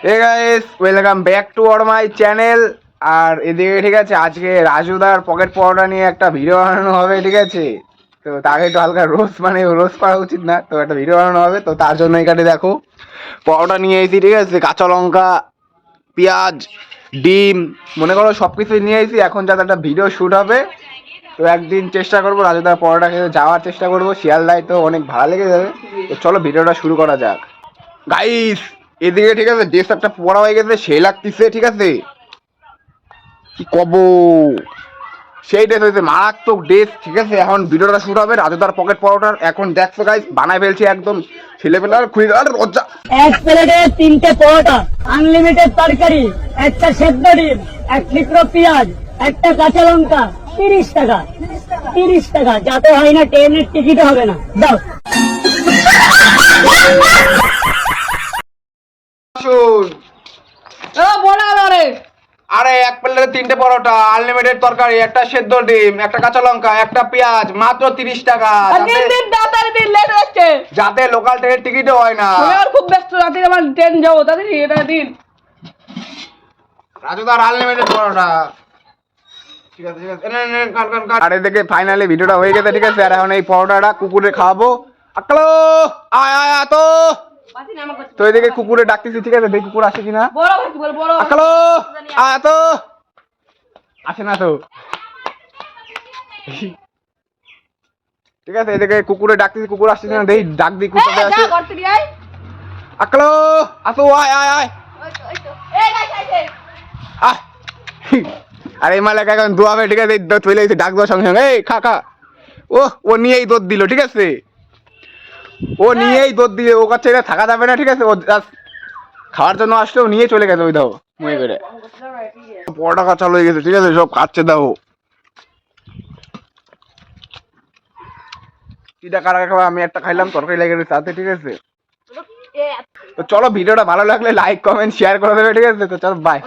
Hey guys, welcome back to our my channel. আর এদিকে ঠিক আছে আজকে রাজুদার পকেট পরোটা নিয়ে একটা ভিডিও বানানো হবে, ঠিক আছে? তো তাকে একটু হালকা রোস্ট করা উচিত না, তো একটা ভিডিও বানানো হবে। তো তার জন্য এখানে দেখো পরোটা নিয়ে এসেছি, ঠিক আছে? কাঁচা লঙ্কা, পেঁয়াজ, ডিম, মনে করো সব কিছুই নিয়ে এসেছি। এখন যাতে একটা ভিডিও শ্যুট হবে, তো একদিন চেষ্টা করবো রাজুদার পরোটা খেতে যাওয়ার চেষ্টা করবো। শিয়ালদায় তো অনেক ভালো লেগে যাবে। তো চলো ভিডিওটা শুরু করা যাক গাইস। এদিকে ঠিক আছে ড্রেস একটা পরা হয়ে গেছে, সেই লাগতেছে, ঠিক আছে? কি কব, সেই ড্রেস হয়েছে মারাত্মক ড্রেস, ঠিক আছে? এখন ভিডিওটা শুরু হবে রাজুদার পকেট পরোটার। এখন দেখছো গাইস বানাই ফেলছি একদম ছেলেবেলার খুঁজে দেওয়ার লজ্জা। এক প্লেটে 3টে পরোটা, আনলিমিটেড তরকারি, একটা সেদ্ধ ডিম, এক টুকরো পেঁয়াজ, একটা কাঁচা লঙ্কা, 30 টাকা। 30 টাকা, যাতে হয় না ট্রেনের টিকিট হবে না। দাও। শুন, বড়া রে, আরে এক প্লেটে 3টে পরোটা, আনলিমিটেড তরকারি, একটা সেদ্ধ ডিম, একটা কাঁচা লঙ্কা, একটা পেঁয়াজ, মাত্র 30 টাকা। দিন তাড়াতাড়ি দিন, লেট হচ্ছে। যাতে লোকাল ট্রেনের টিকিটও হয় না। আমি আর খুব ব্যস্ত, রাতে আমার ট্রেন যাবো, তাড়াতাড়ি এটা দিন। রাজুদার আনলিমিটেড পরোটা, ঠিক আছে ঠিক আছে। কাট। আর এদিকে ফাইনালি ভিডিওটা হয়ে গেছে, ঠিক আছে? আর এখন এই পরোটাটা কুকুরে খাওয়াবো। আকলো, আয় আয় আয় তো। তো এদিকে কুকুরে ডাকতেছি, ঠিক আছে? দেখি কুকুর আসে কিনা। বড় ভাই বল, বড় আকলো, আয় তো। আসে না তো। ঠিক আছে, এদিকে কুকুরে ডাকতেছি, কুকুর আসছে কিনা দেখি। ডাক দি কুকুরে আসে। করতে দিই। আকলো, আসো, আয় আয় আয়। এই গাইস আইছে। আহ, আরে এই মালাক এখন দোয়াবে, ঠিক আছে? চলে এসে ডাক দেওয়ার সঙ্গে সঙ্গে এই খা খা। ও নিয়েই দুধ দিল, ঠিক আছে? ও নিয়েই দুধ দিয়ে, ও কাছে এটা থাকা যাবে না, ঠিক আছে? ও just খাওয়ার জন্য আসলে ও নিয়ে চলে গেছে ওই দাও মুয়ে করে। পরোটা খাওয়া চালু হয়ে গেছে, ঠিক আছে? সব খাচ্ছে দাও। কিটা কারা খাওয়া, আমি একটা খাইলাম, তরকারি লেগে গেছে সাথে, ঠিক আছে? তো চলো ভিডিওটা ভালো লাগলে লাইক কমেন্ট শেয়ার করে দেবে, ঠিক আছে? তো চলো বাই।